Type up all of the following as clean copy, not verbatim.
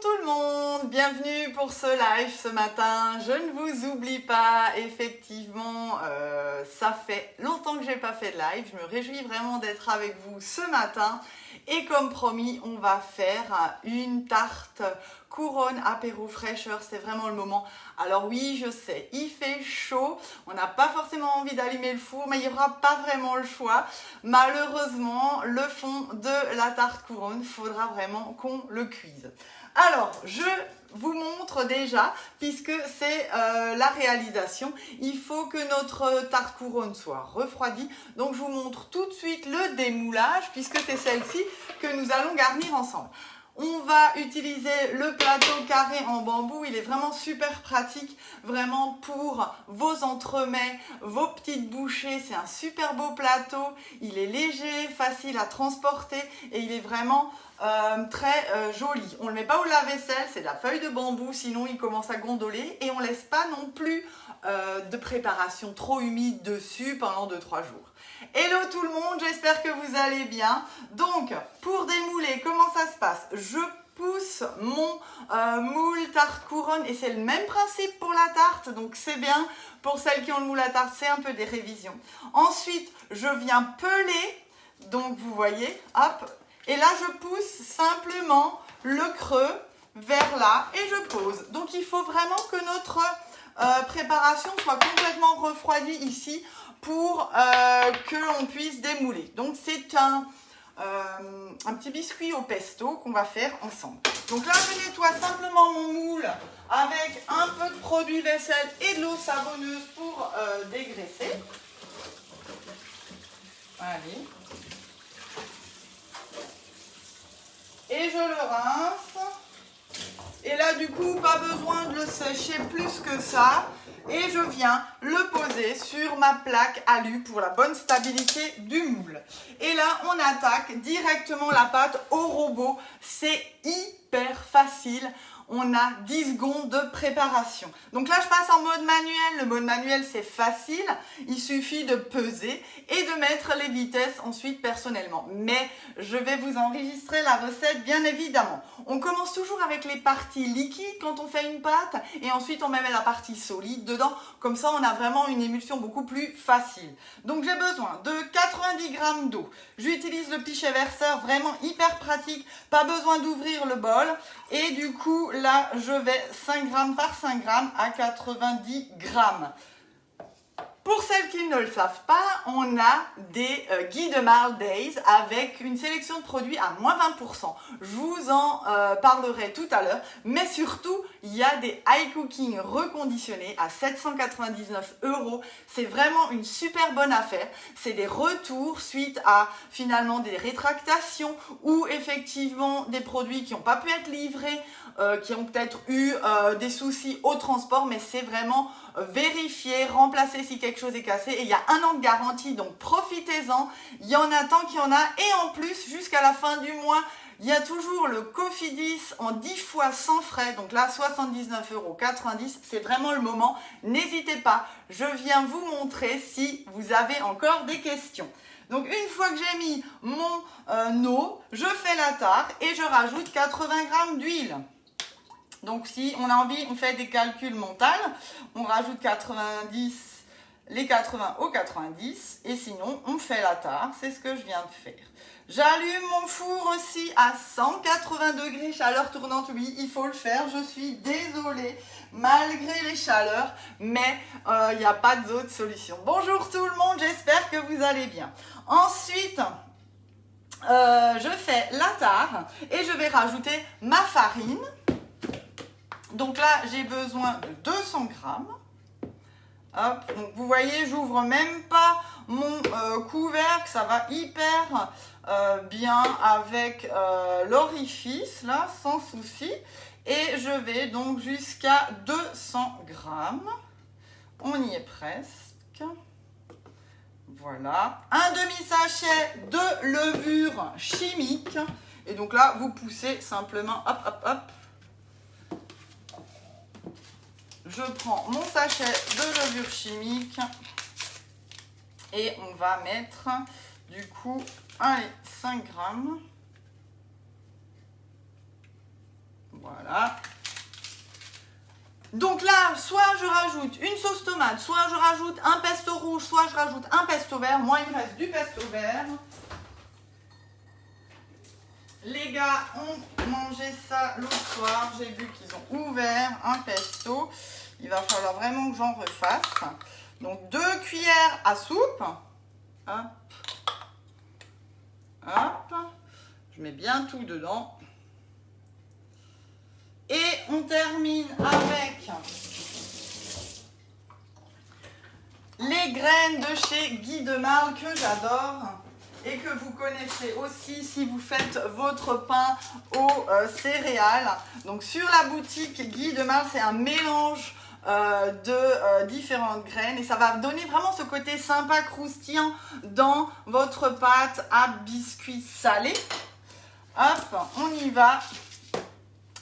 Bonjour tout le monde, bienvenue pour ce live ce matin. Je ne vous oublie pas, effectivement, ça fait longtemps que je n'ai pas fait de live. Je me réjouis vraiment d'être avec vous ce matin. Et comme promis, on va faire une tarte couronne apéro fraîcheur. C'est vraiment le moment. Alors oui, je sais, il fait chaud. On n'a pas forcément envie d'allumer le four, mais il n'y aura pas vraiment le choix. Malheureusement, le fond de la tarte couronne, il faudra vraiment qu'on le cuise. Alors, je vous montre déjà, puisque c'est la réalisation, il faut que notre tarte couronne soit refroidie. Donc, je vous montre tout de suite le démoulage, puisque c'est celle-ci que nous allons garnir ensemble. On va utiliser le plateau carré en bambou, il est vraiment super pratique, vraiment pour vos entremets, vos petites bouchées, c'est un super beau plateau, il est léger, facile à transporter et il est vraiment très joli. On ne le met pas au lave-vaisselle, c'est de la feuille de bambou, sinon il commence à gondoler et on ne laisse pas non plus de préparation trop humide dessus pendant 2-3 jours. Hello tout le monde, j'espère que vous allez bien. Donc, pour démouler, comment ça se passe? Je pousse mon moule tarte couronne et c'est le même principe pour la tarte, donc c'est bien. Pour celles qui ont le moule à tarte, c'est un peu des révisions. Ensuite, je viens peler, donc vous voyez, hop, et là je pousse simplement le creux vers là et je pose. Donc il faut vraiment que notre préparation soit complètement refroidie ici pour que l'on puisse démouler. Donc c'est un petit biscuit au pesto qu'on va faire ensemble. Donc là je nettoie simplement mon moule avec un peu de produit vaisselle et de l'eau savonneuse pour dégraisser. Allez. Et je le rince. Et là, du coup, pas besoin de le sécher plus que ça. Et je viens le poser sur ma plaque alu pour la bonne stabilité du moule. Et là, on attaque directement la pâte au robot. C'est hyper facile. On a 10 secondes de préparation. Donc là, je passe en mode manuel. Le mode manuel, c'est facile. Il suffit de peser et de mettre les vitesses ensuite personnellement. Mais je vais vous enregistrer la recette, bien évidemment. On commence toujours avec les parties liquides quand on fait une pâte et ensuite on met la partie solide dedans. Comme ça, on a vraiment une émulsion beaucoup plus facile. Donc, j'ai besoin de 90 g d'eau. J'utilise le pichet verseur, vraiment hyper pratique. Pas besoin d'ouvrir le bol. Et du coup, là, je vais 5 g par 5 g à 90 g. Pour celles qui ne le savent pas, on a des Guy de Marle Days avec une sélection de produits à moins 20%. Je vous en parlerai tout à l'heure, mais surtout, il y a des high cooking reconditionnés à 799 €. C'est vraiment une super bonne affaire. C'est des retours suite à finalement des rétractations ou effectivement des produits qui n'ont pas pu être livrés, qui ont peut-être eu des soucis au transport, mais c'est vraiment vérifier, remplacer si quelque chose est cassé et il y a 1 an de garantie, donc profitez-en, il y en a tant qu'il y en a et en plus jusqu'à la fin du mois il y a toujours le Cofidis en 10 fois sans frais, donc là 79,90 €, c'est vraiment le moment, n'hésitez pas, je viens vous montrer si vous avez encore des questions. Donc une fois que j'ai mis mon eau, je fais la tarte et je rajoute 80 g d'huile. Donc si on a envie, on fait des calculs mentaux, on rajoute 90, les 80 aux 90 et sinon on fait la tarte, c'est ce que je viens de faire. J'allume mon four aussi à 180 degrés, chaleur tournante, oui, il faut le faire, je suis désolée, malgré les chaleurs, mais il n'y a pas d'autre solution. Bonjour tout le monde, j'espère que vous allez bien. Ensuite, je fais la tarte et je vais rajouter ma farine. Donc là, j'ai besoin de 200 g. Hop, donc vous voyez, j'ouvre même pas mon couvercle, ça va hyper bien avec l'orifice, là, sans souci. Et je vais donc jusqu'à 200 g. On y est presque. Voilà. Un demi-sachet de levure chimique. Et donc là, vous poussez simplement, hop, hop, hop. Je prends mon sachet de levure chimique et on va mettre du coup, allez, 5 g. Voilà. Donc là, soit je rajoute une sauce tomate, soit je rajoute un pesto rouge, soit je rajoute un pesto vert. Moi, il me reste du pesto vert. Les gars ont mangé ça l'autre soir. J'ai vu qu'ils ont ouvert un pesto. Il va falloir vraiment que j'en refasse. Donc 2 cuillères à soupe. Hop. Hop. Je mets bien tout dedans. Et on termine avec les graines de chez Guy de Marle que j'adore et que vous connaissez aussi si vous faites votre pain aux céréales. Donc sur la boutique Guy de Marle, c'est un mélange de différentes graines et ça va donner vraiment ce côté sympa, croustillant dans votre pâte à biscuits salés. Hop, on y va.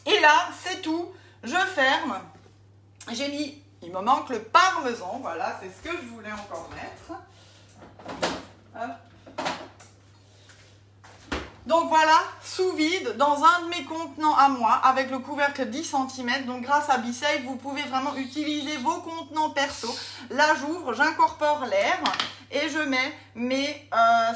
Et là, c'est tout. Je ferme. J'ai mis, il me manque le parmesan. Voilà, c'est ce que je voulais encore mettre. Hop. Donc voilà, sous vide, dans un de mes contenants à moi, avec le couvercle 10 cm. Donc grâce à BeSafe, vous pouvez vraiment utiliser vos contenants perso. Là, j'ouvre, j'incorpore l'air et je mets mes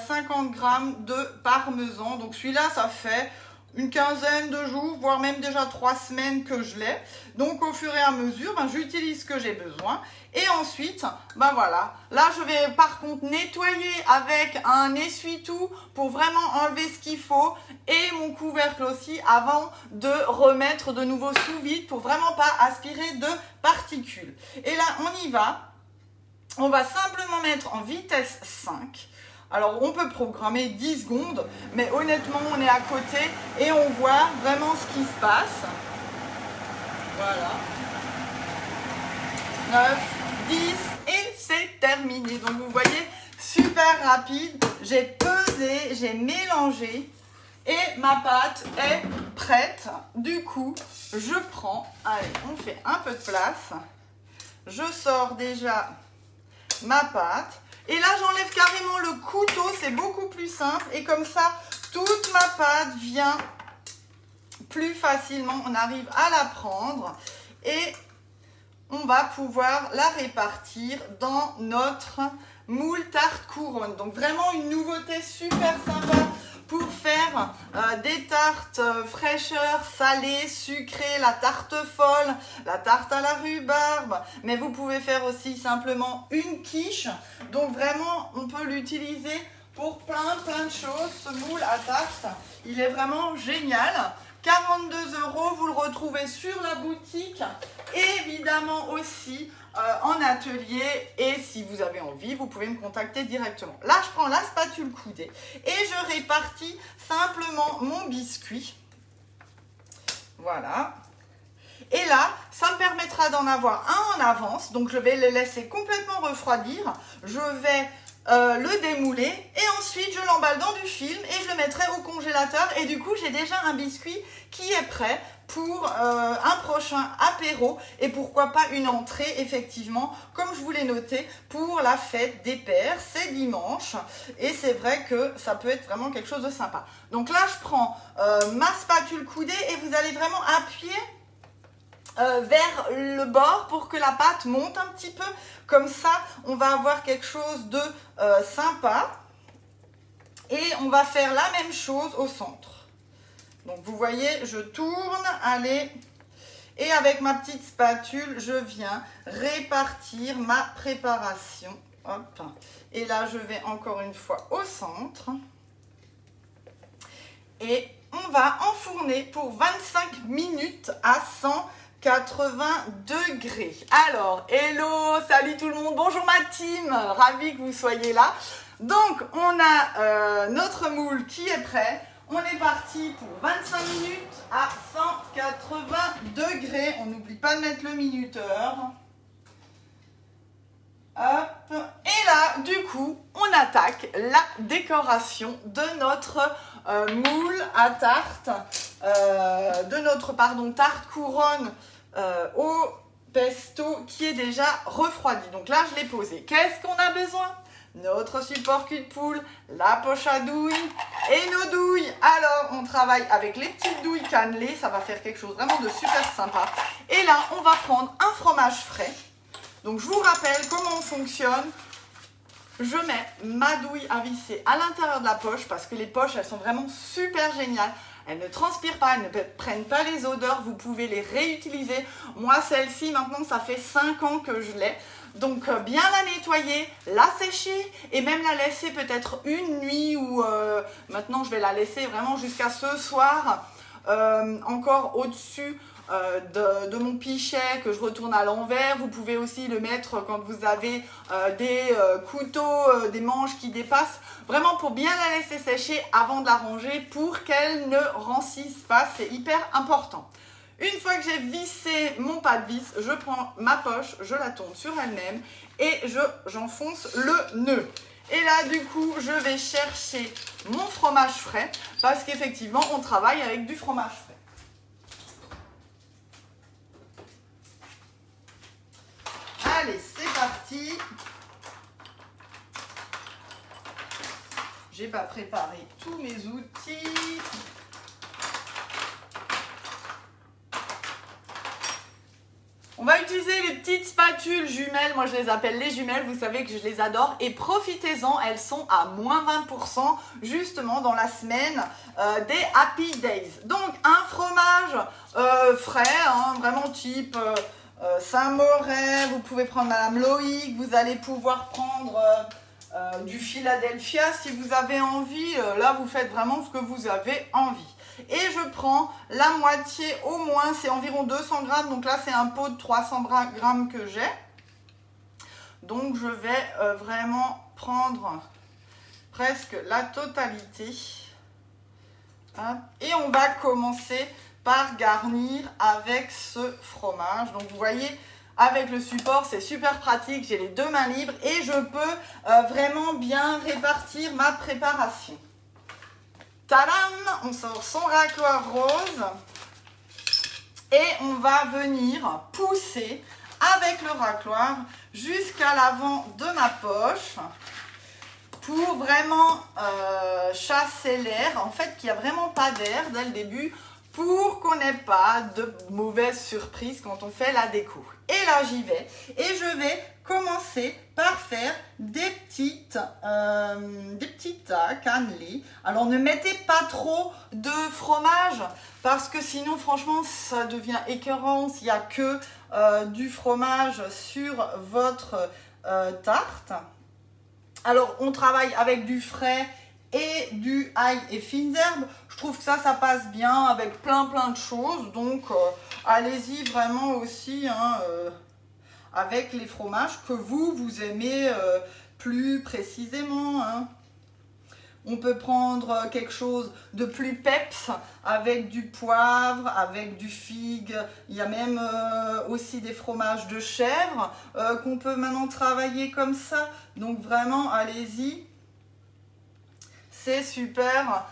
50 g de parmesan. Donc celui-là, ça fait une quinzaine de jours, voire même déjà 3 semaines que je l'ai. Donc au fur et à mesure, j'utilise ce que j'ai besoin. Et ensuite, voilà. Là, je vais par contre nettoyer avec un essuie-tout pour vraiment enlever ce qu'il faut. Et mon couvercle aussi avant de remettre de nouveau sous vide pour vraiment pas aspirer de particules. Et là, on y va. On va simplement mettre en vitesse 5. Alors, on peut programmer 10 secondes, mais honnêtement, on est à côté et on voit vraiment ce qui se passe. Voilà. 9, 10 et c'est terminé. Donc, vous voyez, super rapide. J'ai pesé, j'ai mélangé et ma pâte est prête. Du coup, je prends, allez, on fait un peu de place. Je sors déjà ma pâte. Et là, j'enlève carrément le couteau, c'est beaucoup plus simple. Et comme ça, toute ma pâte vient plus facilement. On arrive à la prendre et on va pouvoir la répartir dans notre moule tarte couronne. Donc vraiment une nouveauté super sympa pour faire des tartes fraîcheur, salées, sucrées, la tarte folle, la tarte à la rhubarbe. Mais vous pouvez faire aussi simplement une quiche. Donc vraiment, on peut l'utiliser pour plein de choses. Ce moule à tarte, il est vraiment génial. 42 €, vous le retrouvez sur la boutique. Évidemment aussi en atelier et si vous avez envie, vous pouvez me contacter directement. Là, je prends la spatule coudée et je répartis simplement mon biscuit. Voilà. Et là, ça me permettra d'en avoir un en avance. Donc, je vais le laisser complètement refroidir. Je vais le démouler et ensuite, je l'emballe dans du film et je le mettrai au congélateur. Et du coup, j'ai déjà un biscuit qui est prêt pour un prochain apéro et pourquoi pas une entrée, effectivement, comme je vous l'ai noté, pour la fête des pères. C'est dimanche et c'est vrai que ça peut être vraiment quelque chose de sympa. Donc là, je prends ma spatule coudée et vous allez vraiment appuyer vers le bord pour que la pâte monte un petit peu. Comme ça, on va avoir quelque chose de sympa. Et on va faire la même chose au centre. Donc, vous voyez, je tourne, allez. Et avec ma petite spatule, je viens répartir ma préparation. Hop. Et là, je vais encore une fois au centre. Et on va enfourner pour 25 minutes à 180 degrés. Alors, hello, salut tout le monde, bonjour ma team, ravi que vous soyez là. Donc, on a notre moule qui est prêt. On est parti pour 25 minutes à 180 degrés. On n'oublie pas de mettre le minuteur. Hop. Et là, du coup, on attaque la décoration de notre moule à tarte, tarte couronne au pesto qui est déjà refroidi. Donc là, je l'ai posé. Qu'est-ce qu'on a besoin? notre support cul de poule, la poche à douille et nos douilles. Alors, on travaille avec les petites douilles cannelées, ça va faire quelque chose vraiment de super sympa. Et là, on va prendre un fromage frais. Donc, je vous rappelle comment on fonctionne. Je mets ma douille à visser à l'intérieur de la poche parce que les poches, elles sont vraiment super géniales. Elles ne transpirent pas, elles ne prennent pas les odeurs, vous pouvez les réutiliser. Moi, celle-ci, maintenant, ça fait 5 ans que je l'ai. Donc, bien la nettoyer, la sécher et même la laisser peut-être une nuit ou maintenant, je vais la laisser vraiment jusqu'à ce soir, encore au-dessus de mon pichet que je retourne à l'envers. Vous pouvez aussi le mettre quand vous avez des couteaux, des manches qui dépassent, vraiment pour bien la laisser sécher avant de la ranger pour qu'elle ne rancisse pas, c'est hyper important. Une fois que j'ai vissé mon pas de vis, je prends ma poche, je la tourne sur elle-même et j'enfonce le nœud. Et là, du coup, je vais chercher mon fromage frais parce qu'effectivement, on travaille avec du fromage frais. Allez, c'est parti. J'ai pas préparé tous mes outils. On va utiliser les petites spatules jumelles. Moi, je les appelle les jumelles. Vous savez que je les adore. Et profitez-en, elles sont à moins 20% justement dans la semaine des Happy Days. Donc, un fromage frais, hein, vraiment type Saint-Moret. Vous pouvez prendre Madame Loïc. Vous allez pouvoir prendre du Philadelphia si vous avez envie. Là, vous faites vraiment ce que vous avez envie. Et je prends la moitié au moins, c'est environ 200 grammes. Donc là, c'est un pot de 300 grammes que j'ai. Donc, je vais vraiment prendre presque la totalité. Hop. Et on va commencer par garnir avec ce fromage. Donc, vous voyez, avec le support, c'est super pratique. J'ai les deux mains libres et je peux vraiment bien répartir ma préparation. Tadam! On sort son racloir rose et on va venir pousser avec le racloir jusqu'à l'avant de ma poche pour vraiment chasser l'air, en fait, qu'il n'y a vraiment pas d'air dès le début pour qu'on n'ait pas de mauvaises surprises quand on fait la déco. Et là, j'y vais et je vais commencer par faire des petites cannelées. Alors, ne mettez pas trop de fromage parce que sinon, franchement, ça devient écœurant s'il n'y a que du fromage sur votre tarte. Alors, on travaille avec du frais et du ail et fines herbes. Je trouve que ça passe bien avec plein de choses. Donc, allez-y vraiment aussi, hein, avec les fromages que vous aimez plus précisément. Hein. On peut prendre quelque chose de plus peps avec du poivre, avec du figue. Il y a même aussi des fromages de chèvre qu'on peut maintenant travailler comme ça. Donc vraiment, allez-y. C'est super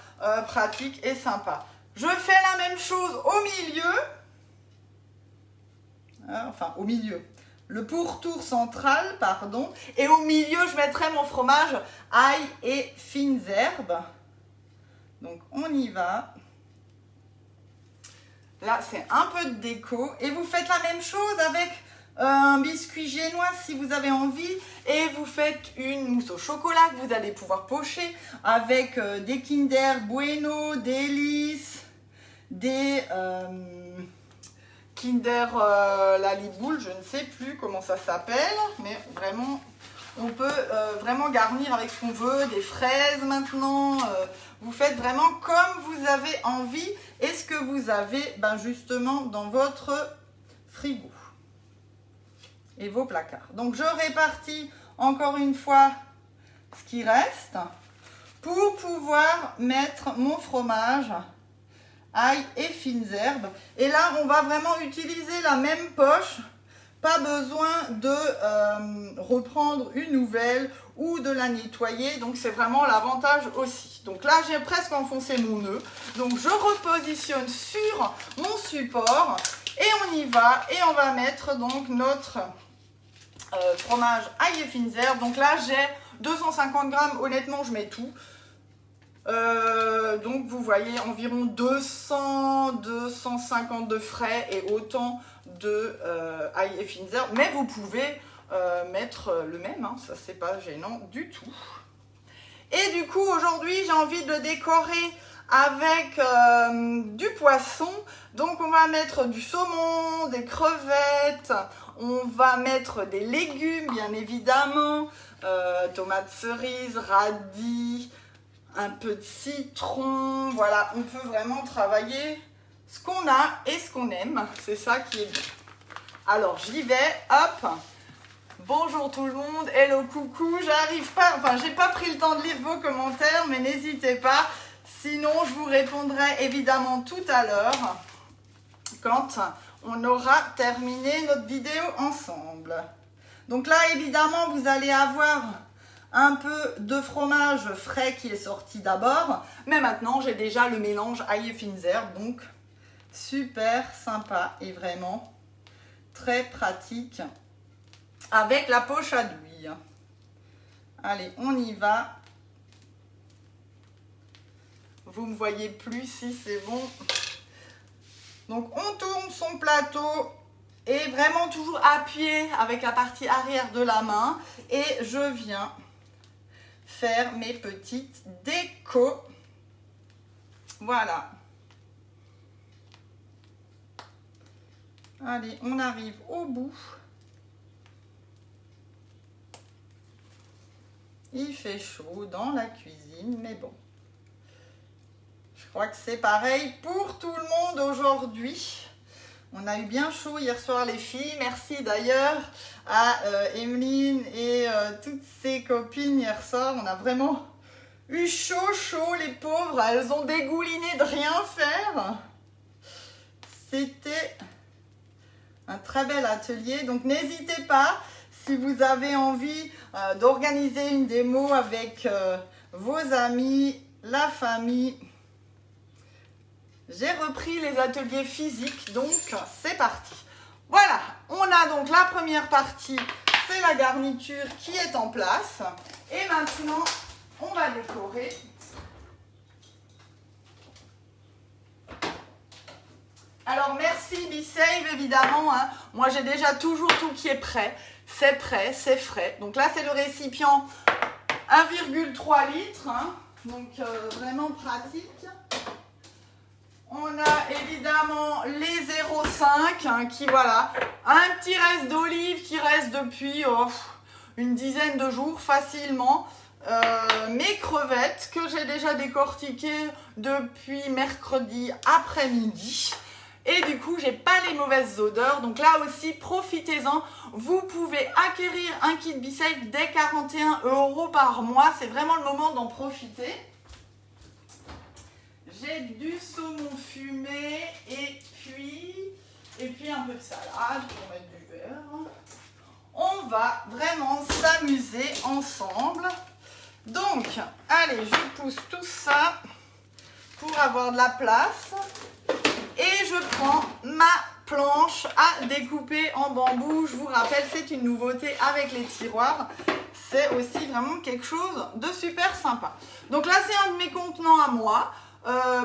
pratique et sympa. Je fais la même chose au milieu. Enfin, au milieu. Le pourtour central, pardon. Et au milieu, je mettrai mon fromage ail et fines herbes. Donc, on y va. Là, c'est un peu de déco. Et vous faites la même chose avec un biscuit génois si vous avez envie. Et vous faites une mousse au chocolat que vous allez pouvoir pocher avec des Kinder Bueno, Délices, des Kinder Laliboule, je ne sais plus comment ça s'appelle. Mais vraiment, on peut vraiment garnir avec ce qu'on veut. Des fraises maintenant. Vous faites vraiment comme vous avez envie et ce que vous avez justement dans votre frigo et vos placards. Donc, je répartis encore une fois ce qui reste pour pouvoir mettre mon fromage, ail et fines herbes. Et là, on va vraiment utiliser la même poche. Pas besoin de reprendre une nouvelle ou de la nettoyer. Donc, c'est vraiment l'avantage aussi. Donc là, j'ai presque enfoncé mon nœud. Donc, je repositionne sur mon support et on y va. Et on va mettre donc notre fromage ail et fines herbes. Donc là, j'ai 250 grammes, honnêtement, je mets tout. Donc vous voyez environ 200-250 de frais et autant de ail et fines herbes. Mais vous pouvez mettre le même, hein, ça c'est pas gênant du tout. Et du coup aujourd'hui j'ai envie de le décorer avec du poisson. Donc on va mettre du saumon, des crevettes, on va mettre des légumes bien évidemment, tomates cerises, radis, un peu de citron. Voilà, on peut vraiment travailler ce qu'on a et ce qu'on aime, c'est ça qui est bien. Alors j'y vais, hop. Bonjour tout le monde, hello, coucou, j'arrive pas, enfin j'ai pas pris le temps de lire vos commentaires, mais n'hésitez pas, sinon je vous répondrai évidemment tout à l'heure, quand on aura terminé notre vidéo ensemble. Donc là évidemment vous allez avoir un peu de fromage frais qui est sorti d'abord, mais maintenant j'ai déjà le mélange ail et fines herbes, donc super sympa et vraiment très pratique avec la poche à douille. Allez, on y va. Vous me voyez plus si c'est bon. Donc on tourne son plateau et vraiment toujours appuyé avec la partie arrière de la main et je viens faire mes petites décos. Voilà. Allez, on arrive au bout. Il fait chaud dans la cuisine, mais bon. Je crois que c'est pareil pour tout le monde aujourd'hui. On a eu bien chaud hier soir les filles. Merci d'ailleurs à Emeline et toutes ses copines hier soir. On a vraiment eu chaud, les pauvres. Elles ont dégouliné de rien faire. C'était un très bel atelier. Donc n'hésitez pas, si vous avez envie d'organiser une démo avec vos amis, la famille. J'ai repris les ateliers physiques, donc c'est parti. Voilà, on a donc la première partie, c'est la garniture qui est en place. Et maintenant, on va décorer. Alors merci BeSave évidemment, hein. Moi j'ai déjà toujours tout qui est prêt, c'est frais. Donc là c'est le récipient 1,3 litres, hein. Donc vraiment pratique. On a évidemment les 0,5 hein, qui voilà, un petit reste d'olive qui reste depuis une dizaine de jours facilement. Mes crevettes que j'ai déjà décortiquées depuis mercredi après-midi. Et du coup, j'ai pas les mauvaises odeurs. Donc là aussi, profitez-en. Vous pouvez acquérir un kit BeSave dès 41 € par mois. C'est vraiment le moment d'en profiter. J'ai du saumon fumé et puis un peu de salade pour mettre du beurre. On va vraiment s'amuser ensemble. Donc, allez, je pousse tout ça pour avoir de la place. Et je prends ma planche à découper en bambou. Je vous rappelle, c'est une nouveauté avec les tiroirs. C'est aussi vraiment quelque chose de super sympa. Donc là, c'est un de mes contenants à moi.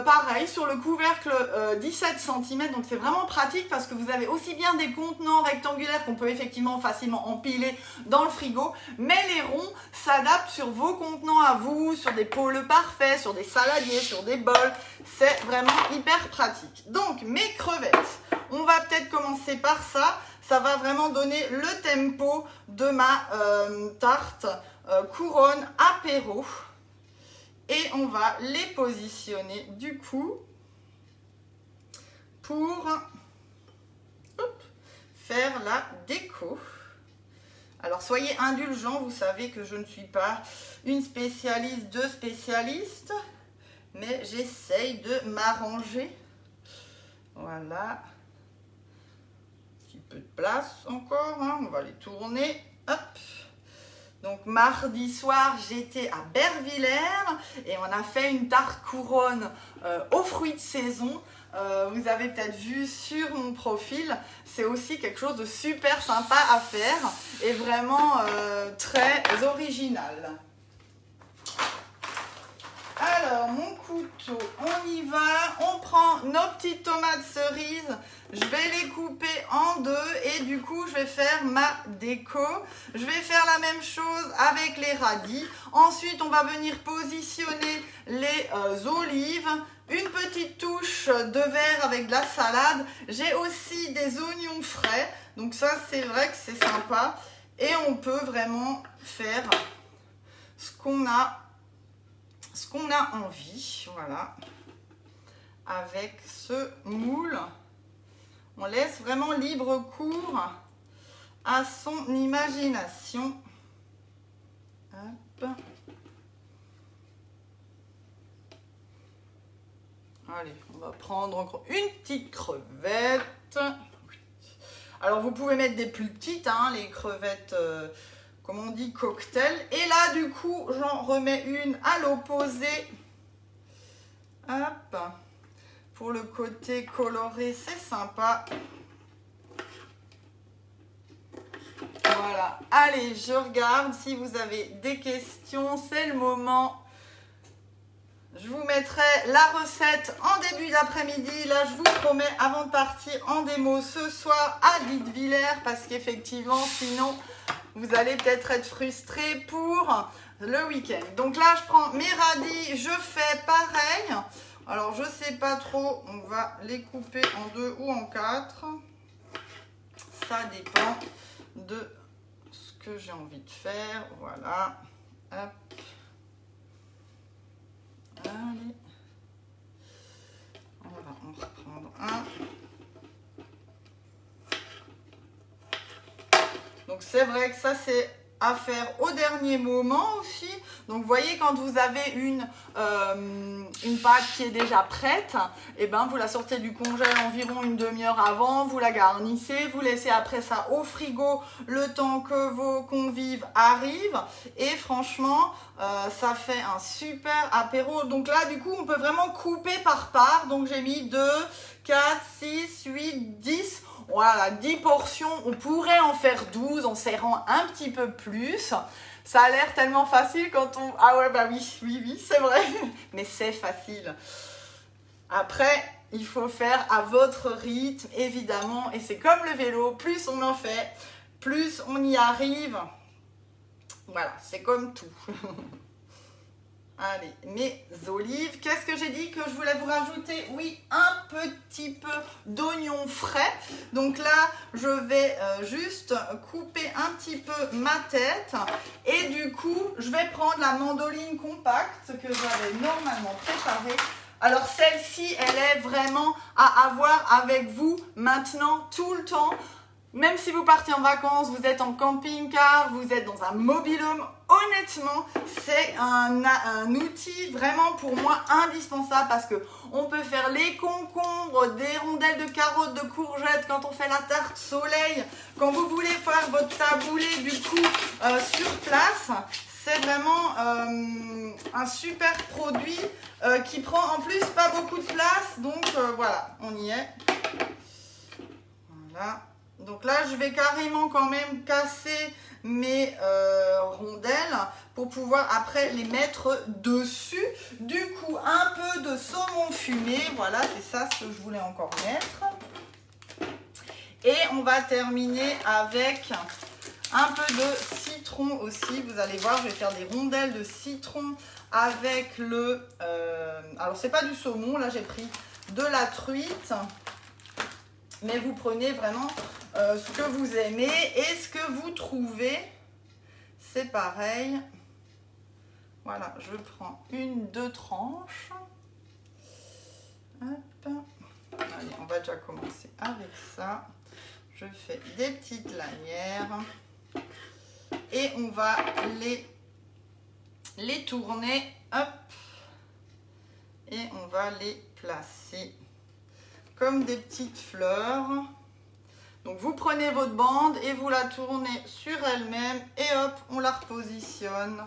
Pareil, sur le couvercle 17 cm, donc c'est vraiment pratique parce que vous avez aussi bien des contenants rectangulaires qu'on peut effectivement facilement empiler dans le frigo, mais les ronds s'adaptent sur vos contenants à vous, sur des pots parfaits, sur des saladiers, sur des bols, c'est vraiment hyper pratique. Donc mes crevettes, on va peut-être commencer par ça, ça va vraiment donner le tempo de ma tarte couronne apéro. Et on va les positionner du coup pour faire la déco. Alors soyez indulgents, vous savez que je ne suis pas une spécialiste de spécialistes, mais j'essaye de m'arranger. Voilà. Un petit peu de place encore, hein. On va les tourner. Hop. Donc mardi soir, j'étais à Bervillers et on a fait une tarte couronne aux fruits de saison. vous avez peut-être vu sur mon profil, c'est aussi quelque chose de super sympa à faire et vraiment très original. Alors, mon couteau, on y va, on prend nos petites tomates cerises, je vais les couper en deux et du coup, je vais faire ma déco. Je vais faire la même chose avec les radis. Ensuite, on va venir positionner les olives, une petite touche de verre avec de la salade. J'ai aussi des oignons frais, donc ça, c'est vrai que c'est sympa. Et on peut vraiment faire ce qu'on a envie, voilà, avec ce moule. On laisse vraiment libre cours à son imagination. Hop. Allez, on va prendre encore une petite crevette. Alors, vous pouvez mettre des plus petites, hein, les crevettes... comme on dit, cocktail. Et là, du coup, j'en remets une à l'opposé. Hop. Pour le côté coloré, c'est sympa. Voilà. Allez, je regarde. Si vous avez des questions, c'est le moment. Je vous mettrai la recette en début d'après-midi. Là, je vous promets, avant de partir en démo ce soir à Dietwiller, parce qu'effectivement, sinon... vous allez peut-être être frustré pour le week-end. Donc là, je prends mes radis, je fais pareil. Alors, je sais pas trop, on va les couper en 2 ou en 4. Ça dépend de ce que j'ai envie de faire. Voilà. Hop. Allez. On va en reprendre un. Donc c'est vrai que ça c'est à faire au dernier moment aussi. Donc vous voyez, quand vous avez une pâte qui est déjà prête, et ben vous la sortez du congèle environ une demi-heure avant, vous la garnissez, vous laissez après ça au frigo le temps que vos convives arrivent. Et franchement, ça fait un super apéro. Donc là du coup on peut vraiment couper par part. Donc j'ai mis 2, 4, 6, 8, 10. Voilà, 10 portions, on pourrait en faire 12 en serrant un petit peu plus. Ça a l'air tellement facile quand on... Ah ouais, bah oui, c'est vrai. Mais c'est facile. Après, il faut faire à votre rythme, évidemment. Et c'est comme le vélo, plus on en fait, plus on y arrive. Voilà, c'est comme tout. Allez, mes olives. Qu'est-ce que j'ai dit que je voulais vous rajouter? Oui, un petit peu d'oignon frais. Donc là, je vais juste couper un petit peu ma tête. Et du coup, je vais prendre la mandoline compacte que j'avais normalement préparée. Alors celle-ci, elle est vraiment à avoir avec vous maintenant, tout le temps. Même si vous partez en vacances, vous êtes en camping-car, vous êtes dans un mobil-home, honnêtement, c'est un outil vraiment pour moi indispensable parce que on peut faire les concombres, des rondelles de carottes, de courgettes quand on fait la tarte soleil, quand vous voulez faire votre taboulé du coup sur place. C'est vraiment un super produit qui prend en plus pas beaucoup de place. Donc voilà, on y est. Voilà. Donc là, je vais carrément quand même casser mes rondelles pour pouvoir après les mettre dessus. Du coup, un peu de saumon fumé. Voilà, c'est ça ce que je voulais encore mettre. Et on va terminer avec un peu de citron aussi. Vous allez voir, je vais faire des rondelles de citron avec le... alors, c'est pas du saumon. Là, j'ai pris de la truite. Mais vous prenez vraiment ce que vous aimez et ce que vous trouvez. C'est pareil. Voilà, je prends 1-2 tranches. Hop. Allez, on va déjà commencer avec ça. Je fais des petites lanières. Et on va les tourner. Hop. Et on va les placer comme des petites fleurs. Donc vous prenez votre bande et vous la tournez sur elle-même et hop, on la repositionne.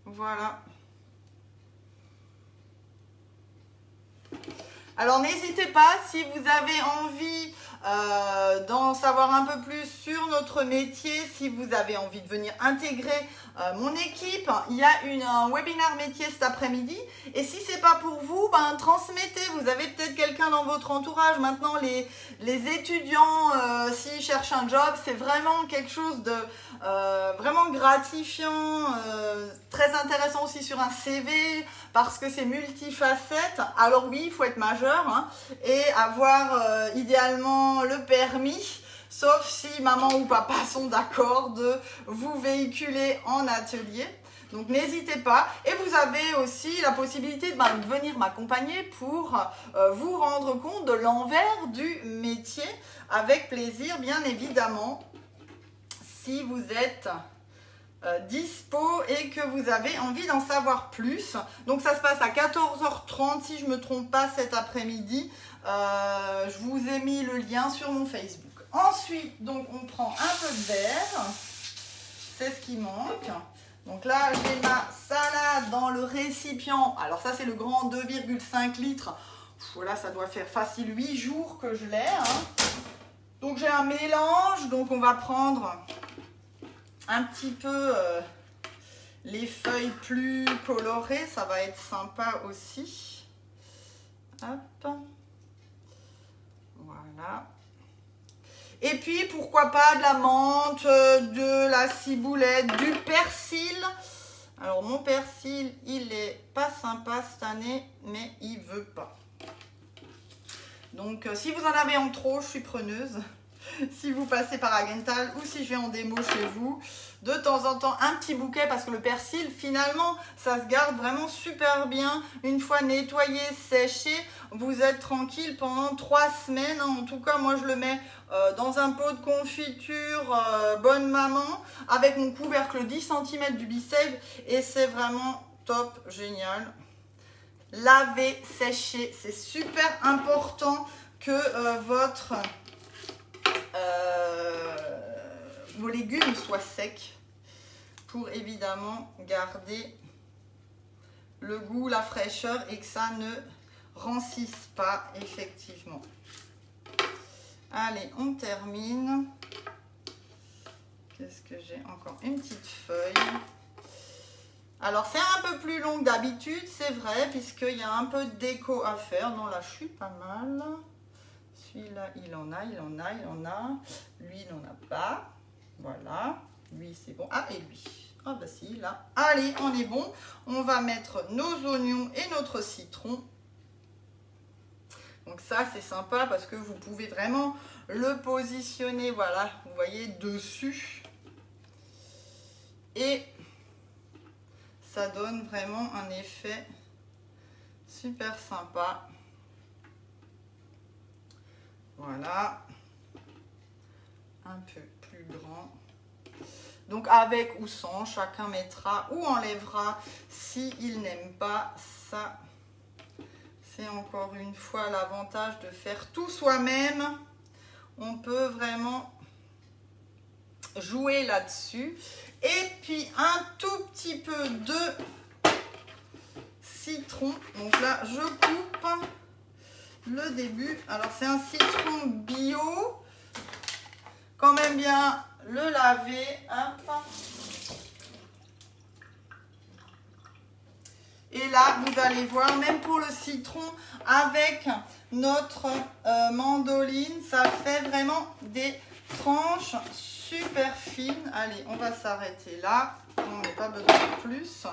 Voilà. Alors n'hésitez pas, si vous avez envie d'en savoir un peu plus sur notre métier, si vous avez envie de venir intégrer mon équipe, il y a un webinaire métier cet après-midi. Et si ce n'est pas pour vous, ben, transmettez. Vous avez peut-être quelqu'un dans votre entourage. Maintenant, les étudiants, s'ils cherchent un job, c'est vraiment quelque chose de vraiment gratifiant, très intéressant aussi sur un CV parce que c'est multifacette. Alors oui, il faut être majeur hein, et avoir idéalement le permis, sauf si maman ou papa sont d'accord de vous véhiculer en atelier. Donc n'hésitez pas. Et vous avez aussi la possibilité de venir m'accompagner pour vous rendre compte de l'envers du métier avec plaisir, bien évidemment, si vous êtes dispo et que vous avez envie d'en savoir plus. Donc ça se passe à 14h30 si je ne me trompe pas cet après-midi. Je vous ai mis le lien sur mon Facebook. Ensuite, donc on prend un peu de verre. C'est ce qui manque. Donc là, j'ai ma salade dans le récipient. Alors ça, c'est le grand 2,5 litres. Voilà, ça doit faire facile 8 jours que je l'ai. Hein. Donc j'ai un mélange. Donc on va prendre un petit peu les feuilles plus colorées. Ça va être sympa aussi. Hop. Voilà. Et puis, pourquoi pas de la menthe, de la ciboulette, du persil. Alors, mon persil, il est pas sympa cette année, mais il veut pas. Donc, si vous en avez en trop, je suis preneuse. Si vous passez par Agental ou si je vais en démo chez vous, de temps en temps un petit bouquet parce que le persil finalement ça se garde vraiment super bien une fois nettoyé, séché, vous êtes tranquille pendant 3 semaines. En tout cas moi je le mets dans un pot de confiture bonne maman avec mon couvercle 10 cm du Be-Save et c'est vraiment top, génial. Laver, sécher, c'est super important que vos légumes soient secs pour évidemment garder le goût, la fraîcheur et que ça ne rancisse pas effectivement. Allez, on termine. Qu'est-ce que j'ai encore? Une petite feuille. Alors c'est un peu plus long que d'habitude, c'est vrai, puisqu'il y a un peu de déco à faire. Non, là je suis pas mal. Celui-là, il en a. Lui, il n'en a pas. Voilà. Lui, c'est bon. Ah, et lui. Ah, bah si, là. Allez, on est bon. On va mettre nos oignons et notre citron. Donc ça, c'est sympa parce que vous pouvez vraiment le positionner, voilà, vous voyez, dessus. Et ça donne vraiment un effet super sympa. Voilà, un peu plus grand. Donc avec ou sans, chacun mettra ou enlèvera s'il n'aime pas ça. C'est encore une fois l'avantage de faire tout soi-même. On peut vraiment jouer là-dessus. Et puis un tout petit peu de citron. Donc là, je coupe le début. Alors c'est un citron bio. Quand même bien le laver. Hop. Et là, vous allez voir, même pour le citron, avec notre mandoline, ça fait vraiment des tranches super fines. Allez, on va s'arrêter là. On n'a pas besoin de plus.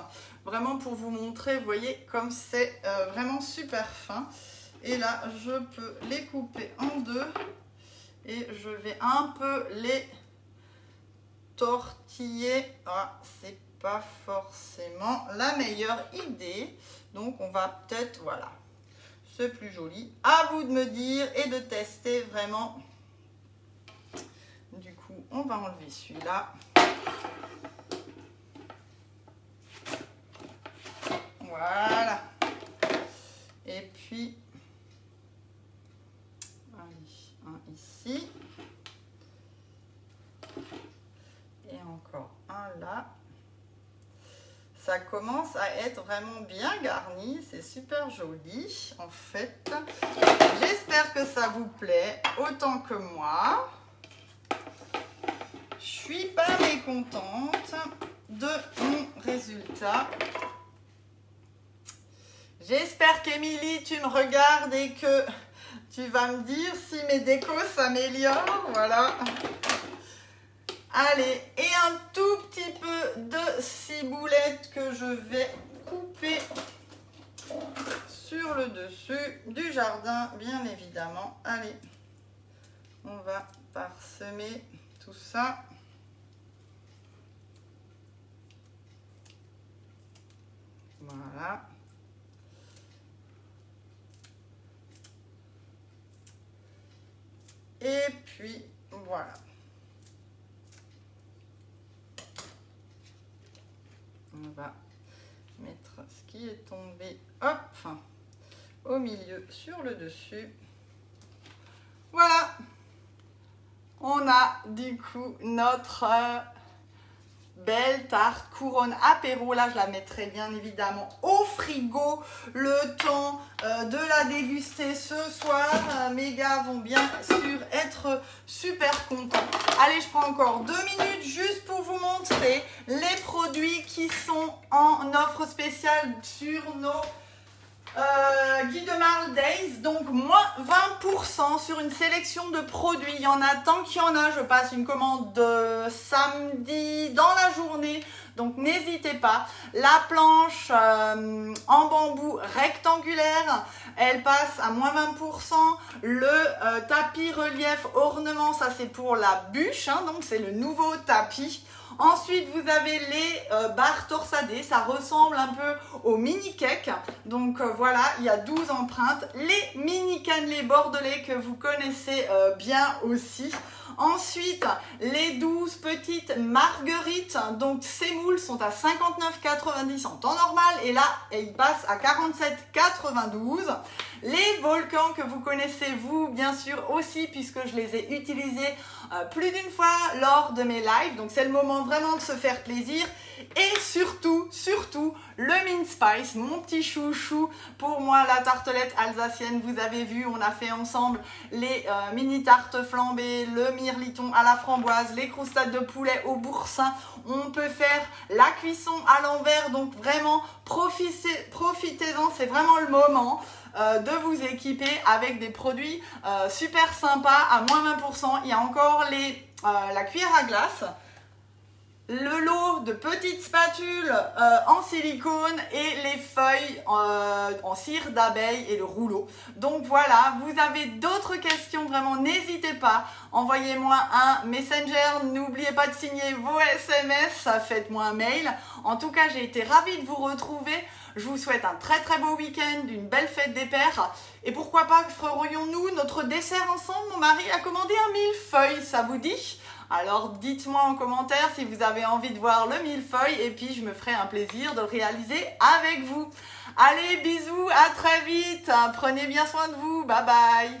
Vraiment pour vous montrer, vous voyez, comme c'est vraiment super fin. Et là, je peux les couper en deux. Et je vais un peu les tortiller. Ah, c'est pas forcément la meilleure idée. Donc, on va peut-être, voilà, c'est plus joli. À vous de me dire et de tester vraiment. Du coup, on va enlever celui-là. Voilà. Et puis, allez, un ici. Et encore un là. Ça commence à être vraiment bien garni, c'est super joli en fait. J'espère que ça vous plaît autant que moi. Je suis pas mécontente de mon résultat. J'espère qu'Émilie, tu me regardes et que tu vas me dire si mes décos s'améliorent. Voilà. Allez, et un tout petit peu de ciboulette que je vais couper sur le dessus du jardin, bien évidemment. Allez, on va parsemer tout ça. Voilà. Et puis, voilà. On va mettre ce qui est tombé, hop, au milieu sur le dessus. Voilà. On a du coup notre belle tarte couronne apéro. Là, je la mettrai bien évidemment au frigo le temps de la déguster ce soir. Mes gars vont bien sûr être super contents. Allez, je prends encore 2 minutes juste pour vous montrer les produits qui sont en offre spéciale sur nos Guy de Marle Days, donc moins 20% sur une sélection de produits. Il y en a tant qu'il y en a. Je passe une commande samedi dans la journée, donc n'hésitez pas. La planche en bambou rectangulaire, elle passe à moins 20%. Le tapis relief ornement, ça c'est pour la bûche, hein, donc c'est le nouveau tapis. Ensuite, vous avez les barres torsadées, ça ressemble un peu aux mini cakes. Donc voilà, il y a 12 empreintes. Les mini cannelés bordelais que vous connaissez bien aussi. Ensuite, les 12 petites marguerites, donc ces moules sont à 59,90 en temps normal et là, ils passent à 47,92. Les volcans que vous connaissez vous bien sûr aussi puisque je les ai utilisés plus d'une fois lors de mes lives. Donc c'est le moment vraiment de se faire plaisir. Et surtout, le Mint Spice, mon petit chouchou. Pour moi, la tartelette alsacienne, vous avez vu, on a fait ensemble les mini tartes flambées, le mirliton à la framboise, les croustades de poulet au boursin. On peut faire la cuisson à l'envers, donc vraiment profitez-en, c'est vraiment le moment de vous équiper avec des produits super sympas à moins 20%. Il y a encore la cuillère à glace, le lot de petites spatules en silicone et les feuilles en cire d'abeille et le rouleau. Donc voilà, vous avez d'autres questions, vraiment n'hésitez pas, envoyez-moi un messenger, n'oubliez pas de signer vos SMS, faites-moi un mail. En tout cas, j'ai été ravie de vous retrouver. Je vous souhaite un très très beau week-end, une belle fête des pères. Et pourquoi pas ferions-nous notre dessert ensemble? Mon mari a commandé un millefeuille, ça vous dit? Alors dites-moi en commentaire si vous avez envie de voir le millefeuille et puis je me ferai un plaisir de le réaliser avec vous. Allez, bisous, à très vite, prenez bien soin de vous, bye bye.